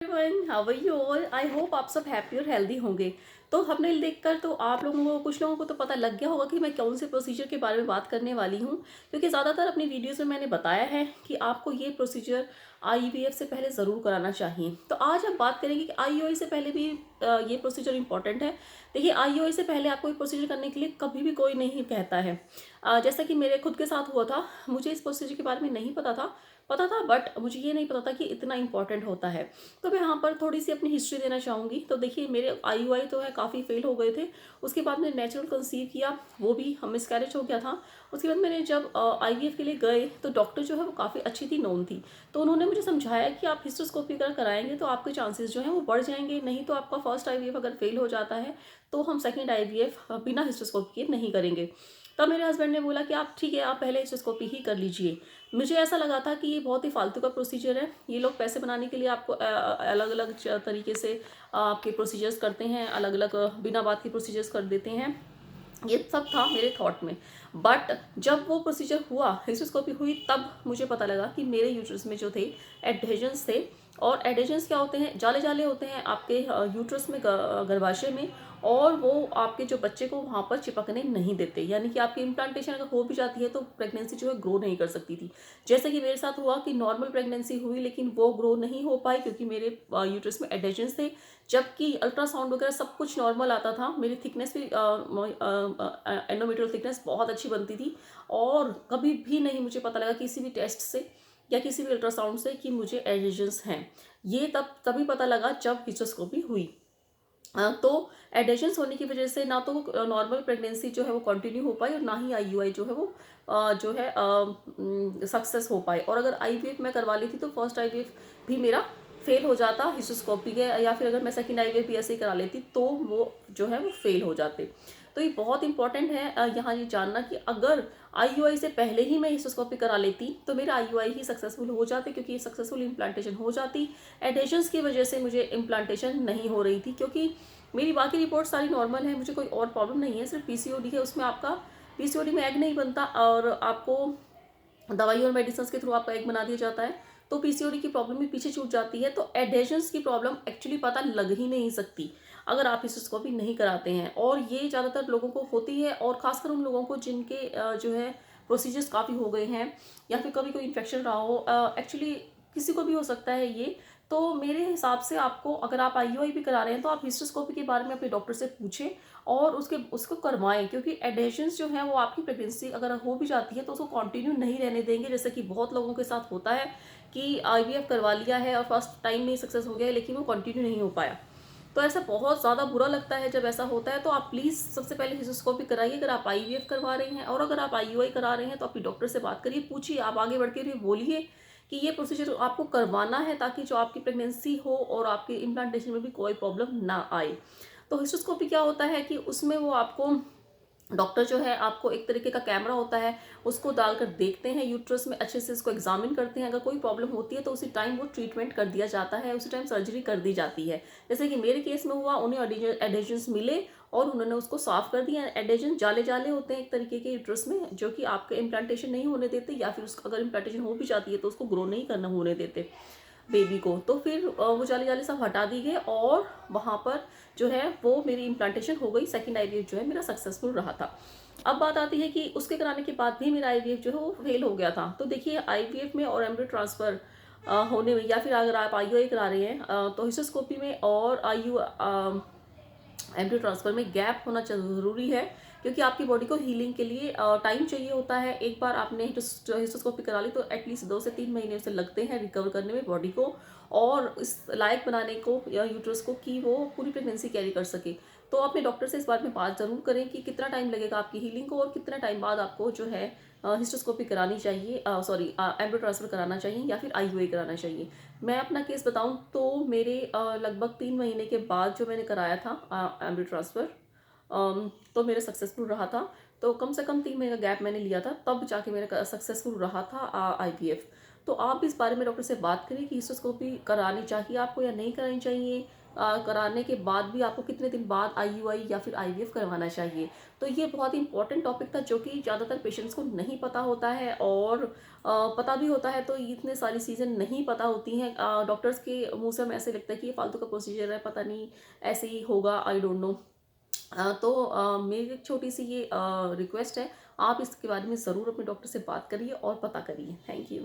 Everyone, how are you all? I hope आप सब happy और हेल्दी होंगे। तो थंबनेल देखकर तो आप लोगों को, कुछ लोगों को तो पता लग गया होगा कि मैं कौन से प्रोसीजर के बारे में बात करने वाली हूँ, क्योंकि ज़्यादातर अपनी वीडियोस में मैंने बताया है कि आपको ये प्रोसीजर आईवीएफ से पहले ज़रूर कराना चाहिए। तो आज हम बात करेंगे कि आईयूआई से पहले भी ये प्रोसीजर इंपॉर्टेंट है। देखिए, आईयूआई से पहले आपको ये प्रोसीजर करने के लिए कभी भी कोई नहीं कहता है। जैसा कि मेरे खुद के साथ हुआ था, मुझे इस प्रोसीजर के बारे में नहीं पता था, बट मुझे ये नहीं पता था कि इतना इंपॉर्टेंट होता है। तो मैं यहाँ पर थोड़ी सी अपनी हिस्ट्री देना चाहूँगी। तो देखिए, मेरे आईयूआई तो है काफ़ी फेल हो गए थे। उसके बाद मैंने नेचुरल कंसीव किया, वो भी मिसकैरेज हो गया था। उसके बाद मैंने जब आईवीएफ के लिए गए तो डॉक्टर जो है वो काफ़ी अच्छी थी, नोन थी। तो उन्होंने मुझे समझाया कि आप हिस्टोस्कोपी अगर कराएंगे तो आपके चांसेस जो हैं वो बढ़ जाएंगे, नहीं तो आपका फर्स्ट आईवीएफ अगर फेल हो जाता है तो हम सेकेंड आईवीएफ बिना हिस्टोस्कोपी के नहीं करेंगे। तब मेरे हस्बैंड ने बोला कि आप ठीक है, आप पहले हिस्टोस्कोपी ही कर लीजिए। मुझे ऐसा लगा था कि ये बहुत ही फालतू का प्रोसीजर है, ये लोग पैसे बनाने के लिए आपको अलग अलग तरीके से आपके प्रोसीजर्स करते हैं, अलग अलग बिना बात के प्रोसीजर्स कर देते हैं। ये सब था मेरे थॉट में। बट जब वो प्रोसीजर हुआ, हिस्टोस्कोपी हुई, तब मुझे पता लगा कि मेरे यूट्रस में जो थे एडहेजन्स थे। और एडहेजन्स क्या होते हैं? जाले जाले होते हैं आपके यूट्रस में, गर्भाशय में। और वो आपके जो बच्चे को वहाँ पर चिपकने नहीं देते, यानी कि आपकी इम्प्लांटेशन अगर हो भी जाती है तो प्रेगनेंसी जो है ग्रो नहीं कर सकती थी। जैसे कि मेरे साथ हुआ कि नॉर्मल प्रेगनेंसी हुई लेकिन वो ग्रो नहीं हो पाई क्योंकि मेरे यूट्रस में एडहेजन्स थे। जबकि अल्ट्रासाउंड वगैरह सब कुछ नॉर्मल आता था, मेरी थिकनेस भी एंडोमेट्रियल थिकनेस बहुत अच्छी बनती थी। और कभी भी नहीं मुझे पता लगा किसी भी टेस्ट से या किसी भी अल्ट्रासाउंड से कि मुझे एडहेजन्स हैं। ये तभी पता लगा जब हिस्टोस्कोपी हुई। तो एडेशंस होने की वजह से ना तो नॉर्मल प्रेगनेंसी जो है वो कंटिन्यू हो पाई और ना ही आईयूआई जो है वो जो है सक्सेस हो पाए। और अगर आईवीएफ मैं करवा ली थी तो फर्स्ट आईवीएफ भी मेरा फेल हो जाता हिस्टोस्कोपी के, या फिर अगर मैं सेकंड आईवीएफ भी ऐसे ही करा लेती तो वो जो है वो फेल हो जाते। तो ये बहुत इंपॉर्टेंट है यहाँ ये जानना कि अगर आईयूआई से पहले ही मैं हिस्टोस्कोपी करा लेती तो मेरा आईयूआई ही सक्सेसफुल हो जाते, क्योंकि सक्सेसफुल इम्प्लांटेशन हो जाती। एडेशंस की वजह से मुझे इम्प्लांटेशन नहीं हो रही थी, क्योंकि मेरी बाकी रिपोर्ट सारी नॉर्मल है, मुझे कोई और प्रॉब्लम नहीं है। सिर्फ पीसीओडी है, उसमें आपका पीसीओडी में एग नहीं बनता और आपको दवाई और मेडिसिन के थ्रू आपका एग बना दिया जाता है, तो पीसीओडी की प्रॉब्लम भी पीछे छूट जाती है। तो एडेशंस की प्रॉब्लम एक्चुअली पता लग ही नहीं सकती अगर आप हिस्टोस्कोपी नहीं कराते हैं। और ये ज़्यादातर लोगों को होती है, और खासकर उन लोगों को जिनके जो है प्रोसीजर्स काफ़ी हो गए हैं या फिर कभी कोई इन्फेक्शन रहा हो। एक्चुअली किसी को भी हो सकता है ये। तो मेरे हिसाब से आपको, अगर आप आईयूआई भी करा रहे हैं तो आप हिस्टोस्कोपी के बारे में अपने डॉक्टर से पूछें और उसको करवाएं, क्योंकि एडेशंस जो है वो आपकी प्रेगनेंसी अगर हो भी जाती है तो उसको कंटिन्यू नहीं रहने देंगे। जैसे कि बहुत लोगों के साथ होता है कि आईवीएफ करवा लिया है और फर्स्ट टाइम में सक्सेस हो गया है लेकिन वो कंटिन्यू नहीं हो पाया। तो ऐसा बहुत ज़्यादा बुरा लगता है जब ऐसा होता है। तो आप प्लीज़ सबसे पहले हिस्टोस्कोपी कराइए अगर आप आईवीएफ करवा रहे हैं, और अगर आप आईयूआई करा रहे हैं तो अपनी डॉक्टर से बात करिए, पूछिए, आप आगे बढ़ के भी बोलिए कि ये प्रोसीजर आपको करवाना है ताकि जो आपकी प्रेगनेंसी हो और आपके इम्प्लांटेशन में भी कोई प्रॉब्लम ना आए। तो हिस्टोस्कोपी क्या होता है कि उसमें वो आपको, डॉक्टर जो है आपको एक तरीके का कैमरा होता है उसको डालकर देखते हैं यूट्रस में, अच्छे से इसको एग्जामिन करते हैं। अगर कोई प्रॉब्लम होती है तो उसी टाइम वो ट्रीटमेंट कर दिया जाता है, उसी टाइम सर्जरी कर दी जाती है। जैसे कि मेरे केस में हुआ, उन्हें एडेजन्स मिले और उन्होंने उसको साफ कर दिया। एडेजन जाले जाले होते हैं एक तरीके के यूट्रस में, जो कि आपके इम्प्लांटेशन नहीं होने देते, या फिर उसका अगर इम्प्लांटेशन हो भी जाती है तो उसको ग्रो नहीं करना होने देते बेबी को। तो फिर वो जाली जाली सब हटा दी गए और वहाँ पर जो है वो मेरी इम्प्लांटेशन हो गई। सेकंड आईवीएफ जो है मेरा सक्सेसफुल रहा था। अब बात आती है कि उसके कराने के बाद भी मेरा आईवीएफ जो है वो फेल हो गया था। तो देखिए, आईवीएफ में और एम्ब्रियो ट्रांसफ़र होने में, या फिर अगर आप आईयूआई करा रहे हैं तो हिस्टोस्कोपी में और एम्ब्रियो ट्रांसफर में गैप होना ज़रूरी है, क्योंकि आपकी बॉडी को हीलिंग के लिए टाइम चाहिए होता है। एक बार आपने हिस्टोस्कोपी करा ली तो एटलीस्ट 2 से 3 महीने उसे लगते हैं रिकवर करने में बॉडी को, और इस लायक बनाने को या यूट्रस को कि वो पूरी प्रेगनेंसी कैरी कर सके। तो अपने डॉक्टर से इस बारे में बात ज़रूर करें कि कितना टाइम लगेगा आपकी हीलिंग को और कितना टाइम बाद आपको जो है हिस्टोस्कोपी करानी चाहिए, सॉरी एम्ब्रियो ट्रांसफर कराना चाहिए या फिर आईयूआई कराना चाहिए। मैं अपना केस बताऊं तो मेरे लगभग 3 महीने के बाद जो मैंने कराया था एम्ब्रियो ट्रांसफ़र, तो मेरे सक्सेसफुल रहा था। तो कम से कम 3 महीने का गैप मैंने लिया था, तब जाके मेरा सक्सेसफुल रहा था आईवीएफ। तो आप इस बारे में डॉक्टर से बात करें कि हिस्टोस्कोपी करानी चाहिए आपको या नहीं करानी चाहिए। कराने के बाद भी आपको कितने दिन बाद आईयूआई या फिर आईवीएफ करवाना चाहिए। तो ये बहुत ही इंपॉर्टेंट टॉपिक था, जो कि ज़्यादातर पेशेंट्स को नहीं पता होता है, और पता भी होता है तो इतने सारी चीज़ें नहीं पता होती हैं। डॉक्टर्स के मुंह से हमें ऐसे लगता है कि ये फालतू का प्रोसीजर है, पता नहीं ऐसे ही होगा, आई डोंट नो। तो मेरी एक छोटी सी ये रिक्वेस्ट है, आप इसके बारे में ज़रूर अपने डॉक्टर से बात करिए और पता करिए। Thank you.